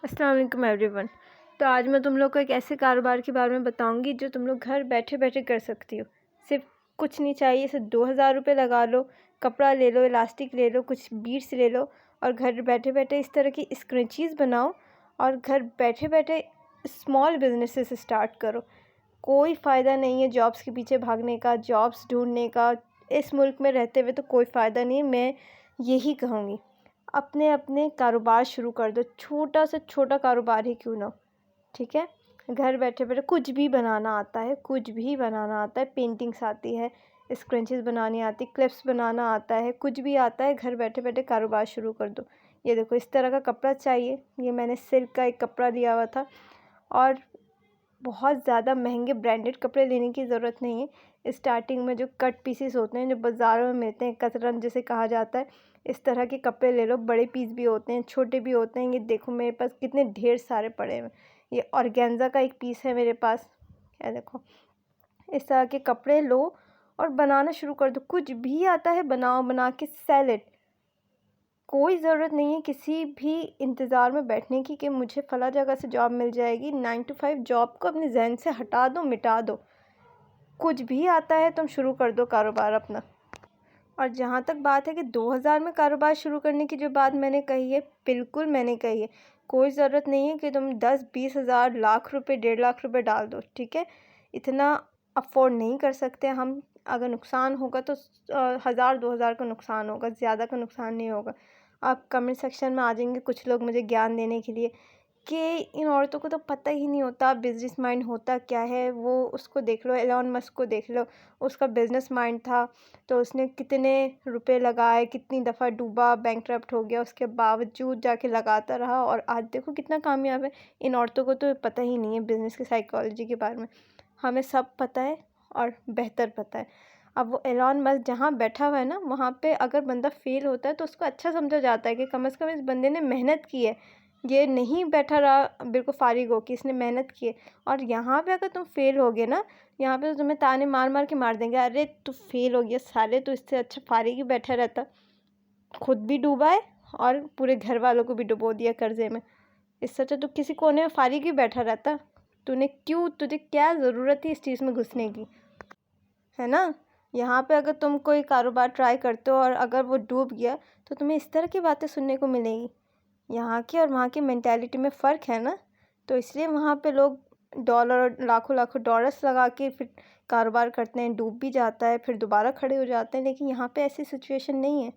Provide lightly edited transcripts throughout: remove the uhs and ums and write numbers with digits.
अस्सलाम वालेकुम एवरीवन। तो आज मैं तुम लोग को एक ऐसे कारोबार के बारे में बताऊंगी जो तुम लोग घर बैठे बैठे कर सकती हो। सिर्फ कुछ नहीं चाहिए, सिर्फ 2,000 रुपये लगा लो, कपड़ा ले लो, इलास्टिक ले लो, कुछ बीड्स ले लो और घर बैठे बैठे इस तरह की स्क्रंचीज़ बनाओ और घर बैठे बैठे स्मॉल बिजनेसेस स्टार्ट करो। कोई फ़ायदा नहीं है जॉब्स के पीछे भागने का, जॉब्स ढूंढने का। इस मुल्क में रहते हुए तो कोई फ़ायदा नहीं है। मैं यही कहूँगी, अपने अपने कारोबार शुरू कर दो, छोटा से छोटा कारोबार ही क्यों ना हो। ठीक है, घर बैठे बैठे कुछ भी बनाना आता है, कुछ भी बनाना आता है। पेंटिंग्स आती है, स्क्रंचेस बनानी आती, क्लिप्स बनाना आता है, कुछ भी आता है। घर बैठे बैठे कारोबार शुरू कर दो। ये देखो, इस तरह का कपड़ा चाहिए, ये मैंने सिल्क का एक कपड़ा लिया हुआ था और बहुत ज़्यादा महंगे ब्रांडेड कपड़े लेने की ज़रूरत नहीं है। स्टार्टिंग में जो कट पीसेस होते हैं, जो बाज़ारों में मिलते हैं, कतरन जिसे कहा जाता है, इस तरह के कपड़े ले लो। बड़े पीस भी होते हैं, छोटे भी होते हैं। ये देखो मेरे पास कितने ढेर सारे पड़े हैं। ये ऑर्गेन्जा का एक पीस है मेरे पास। ये देखो, इस तरह के कपड़े लो और बनाना शुरू कर दो। कुछ भी आता है बनाओ, बना के सेल इट। कोई ज़रूरत नहीं है किसी भी इंतज़ार में बैठने की कि मुझे फ़ला जगह से जॉब मिल जाएगी। 9 to 5 जॉब को अपने जहन से हटा दो, मिटा दो। कुछ भी आता है तुम शुरू कर दो कारोबार अपना। और जहाँ तक बात है कि 2,000 में कारोबार शुरू करने की जो बात मैंने कही है, बिल्कुल मैंने कही है। कोई ज़रूरत नहीं है कि तुम 10-20 हज़ार, लाख रुपए, 1.5 लाख रुपए डाल दो। ठीक है, इतना अफोर्ड नहीं कर सकते हम। अगर नुकसान होगा तो 1,000-2,000 का नुकसान होगा, ज़्यादा का नुकसान नहीं होगा। आप कमेंट सेक्शन में आ जाएंगे कुछ लोग मुझे ज्ञान देने के लिए कि इन औरतों को तो पता ही नहीं होता बिजनेस माइंड होता क्या है। वो उसको देख लो, एलोन मस्क को देख लो, उसका बिजनेस माइंड था तो उसने कितने रुपए लगाए, कितनी दफ़ा डूबा, बैंकरप्ट हो गया, उसके बावजूद जाके लगाता रहा और आज देखो कितना कामयाब है। इन औरतों को तो पता ही नहीं है बिज़नेस की साइकोलॉजी के बारे में। हमें सब पता है और बेहतर पता है। अब वो एलोन मस्क जहाँ बैठा हुआ है ना, वहाँ पे अगर बंदा फेल होता है तो उसको अच्छा समझा जाता है कि कम से कम इस बंदे ने मेहनत की है, ये नहीं बैठा रहा बिल्कुल फारिग हो कि इसने मेहनत की है। और यहाँ पे अगर तुम फेल हो गए ना, यहाँ पे तो तुम्हें ताने मार मार के मार देंगे, अरे तू फेल हो गया साले, तो इससे अच्छा फारिग ही बैठा रहता। खुद भी डूबा है और पूरे घर वालों को भी डुबो दिया कर्जे में। इससे अच्छा तो किसी कोने में फारिग ही बैठा रहता। तुझे क्या ज़रूरत थी इस चीज़ में घुसने की, है ना। यहाँ पे अगर तुम कोई कारोबार ट्राई करते हो और अगर वो डूब गया तो तुम्हें इस तरह की बातें सुनने को मिलेगी। यहाँ की और वहाँ की मेंटालिटी में फ़र्क है ना, तो इसलिए वहाँ पे लोग डॉलर और लाखों लाखों डॉलर्स लगा के फिर कारोबार करते हैं, डूब भी जाता है, फिर दोबारा खड़े हो जाते हैं। लेकिन यहाँ पे ऐसी सिचुएशन नहीं है।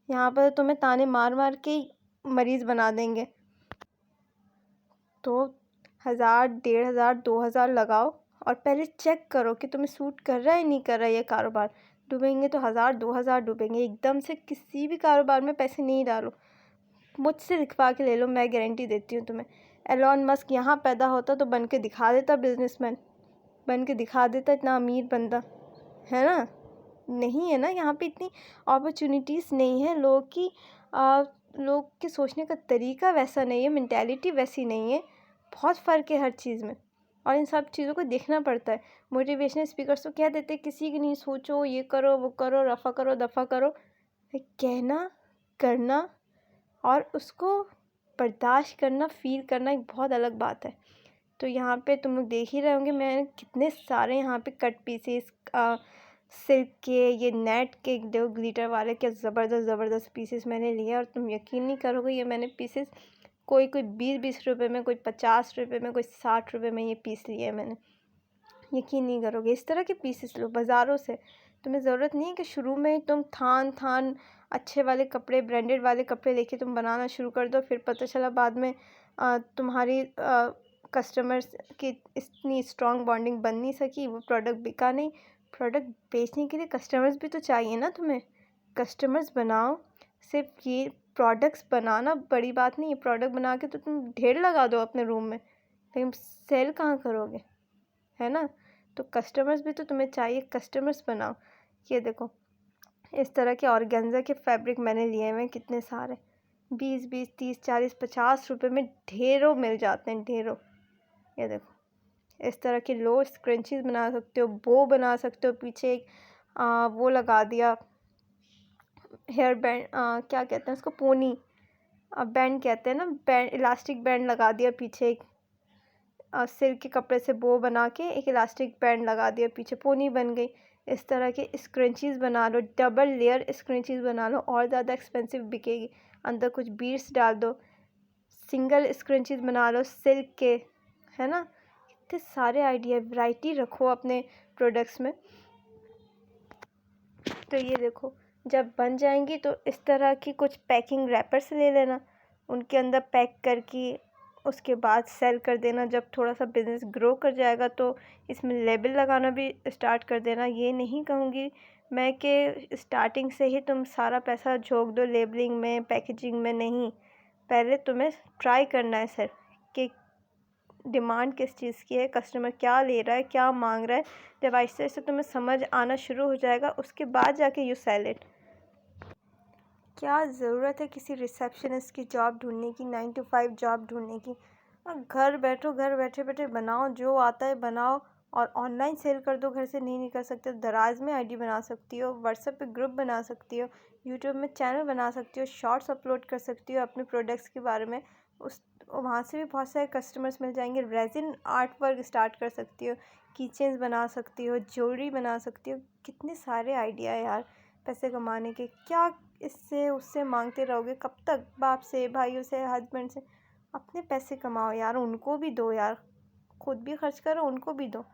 यहाँ पर तुम्हें ताने मार मार के मरीज़ बना देंगे। तो 1,000, 1,500, 2,000 लगाओ और पहले चेक करो कि तुम्हें सूट कर रहा है नहीं कर रहा है ये कारोबार। डूबेंगे तो 1,000, 2,000 डूबेंगे। एकदम से किसी भी कारोबार में पैसे नहीं डालो, मुझसे लिखवा के ले लो, मैं गारंटी देती हूँ तुम्हें। एलोन मस्क यहाँ पैदा होता तो बन के दिखा देता बिजनेसमैन, बन के दिखा देता इतना अमीर बंदा, है ना। नहीं है ना, यहाँ पे इतनी अपॉर्चुनिटीज़ नहीं है। लोग के सोचने का तरीका वैसा नहीं है, मेंटालिटी वैसी नहीं है। बहुत फ़र्क है हर चीज़ में और इन सब चीज़ों को देखना पड़ता है। मोटिवेशनल स्पीकर्स तो कह देते किसी की नहीं सोचो, ये करो, वो करो, रफ़ा करो, दफ़ा करो। कहना, करना और उसको बर्दाश्त करना, फ़ील करना एक बहुत अलग बात है। तो यहाँ पे तुम लोग देख ही रहे होंगे मैंने कितने सारे यहाँ पे कट पीसेस, सिल्क के, ये नेट के जो ग्लिटर वाले, क्या ज़बरदस्त ज़बरदस्त पीसेस मैंने लिए। और तुम यकीन नहीं करोगे, ये मैंने पीसेस कोई 20-20 रुपए में, कोई 50 रुपए में, कोई 60 रुपए में ये पीस लिए मैंने। यकीन नहीं करोगे, इस तरह के पीसेस लो बाज़ारों से। तुम्हें ज़रूरत नहीं है कि शुरू में तुम थान थान अच्छे वाले कपड़े, ब्रांडेड वाले कपड़े लेके तुम बनाना शुरू कर दो, फिर पता चला बाद में तुम्हारी कस्टमर्स की इतनी स्ट्रॉन्ग बॉन्डिंग बन नहीं सकी, वो प्रोडक्ट बिका नहीं। प्रोडक्ट बेचने के लिए कस्टमर्स भी तो चाहिए ना तुम्हें। कस्टमर्स बनाओ। सिर्फ ये प्रोडक्ट्स बनाना बड़ी बात नहीं है, प्रोडक्ट बना के तो तुम ढेर लगा दो अपने रूम में, लेकिन सेल कहाँ करोगे, है ना। तो कस्टमर्स भी तो तुम्हें चाहिए, कस्टमर्स बनाओ। ये देखो, इस तरह के ऑर्गेन्जा के फैब्रिक मैंने लिए हुए हैं कितने सारे, 20-20, 30, 40, 50 रुपए में ढेरों मिल जाते हैं, ढेरों। ये देखो, इस तरह के लो स्क्रंचीज बना सकते हो, बो बना सकते हो, पीछे एक वो लगा दिया हेयर बैंड, क्या कहते हैं उसको, पोनी, बैंड कहते हैं ना, बैंड, इलास्टिक बैंड लगा दिया पीछे, एक सिल्क के कपड़े से बो बना के एक इलास्टिक बैंड लगा दिया पीछे, पोनी बन गई। इस तरह के स्क्रंचीज़ बना लो, डबल लेयर स्क्रंचीज़ बना लो, और ज़्यादा एक्सपेंसिव बिकेगी। अंदर कुछ बीड्स डाल दो, सिंगल स्क्रंचीज़ बना लो सिल्क के, है ना। इतने सारे आइडिया, वैरायटी रखो अपने प्रोडक्ट्स में। तो ये देखो, जब बन जाएंगी तो इस तरह की कुछ पैकिंग रैपर्स ले लेना, उनके अंदर पैक करके उसके बाद सेल कर देना। जब थोड़ा सा बिज़नेस ग्रो कर जाएगा तो इसमें लेबल लगाना भी स्टार्ट कर देना। ये नहीं कहूँगी मैं कि स्टार्टिंग से ही तुम सारा पैसा झोंक दो लेबलिंग में, पैकेजिंग में, नहीं। पहले तुम्हें ट्राई करना है सर कि डिमांड किस चीज़ की है, कस्टमर क्या ले रहा है, क्या मांग रहा है। जब आहिस्ते आहिस्ते तुम्हें समझ आना शुरू हो जाएगा, उसके बाद जाके यू सेल इट। क्या ज़रूरत है किसी रिसेप्शनिस्ट की जॉब ढूंढने की, 9 to 5 जॉब ढूंढने की। घर बैठो, घर बैठे बैठे बनाओ, जो आता है बनाओ और ऑनलाइन सेल कर दो। घर से नहीं निकल सकते, दराज में आईडी बना सकती हो, व्हाट्सएप पे ग्रुप बना सकती हो, यूट्यूब में चैनल बना सकती हो, शॉर्ट्स अपलोड कर सकती हो अपने प्रोडक्ट्स के बारे में। उस वहाँ से भी बहुत सारे कस्टमर्स मिल जाएंगे। रेजिन आर्ट वर्क स्टार्ट कर सकती हो, कीचेन्स बना सकती हो, ज्वेलरी बना सकती हो। कितने सारे आइडिया है यार पैसे कमाने के। क्या इससे उससे मांगते रहोगे कब तक, बाप से, भाइयों से, हस्बैंड से। अपने पैसे कमाओ यार, उनको भी दो यार, खुद भी खर्च करो, उनको भी दो।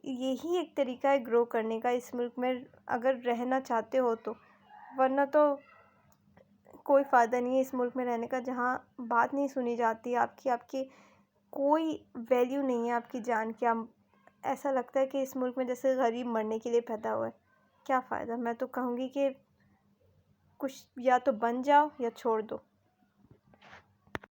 यही एक तरीका है ग्रो करने का इस मुल्क में, अगर रहना चाहते हो तो। वरना तो कोई फ़ायदा नहीं है इस मुल्क में रहने का, जहाँ बात नहीं सुनी जाती आपकी, आपकी कोई वैल्यू नहीं है आपकी जान की। ऐसा लगता है कि इस मुल्क में जैसे गरीब मरने के लिए पैदा हुआ है। क्या फ़ायदा। मैं तो कहूँगी कि कुछ या तो बन जाओ या छोड़ दो।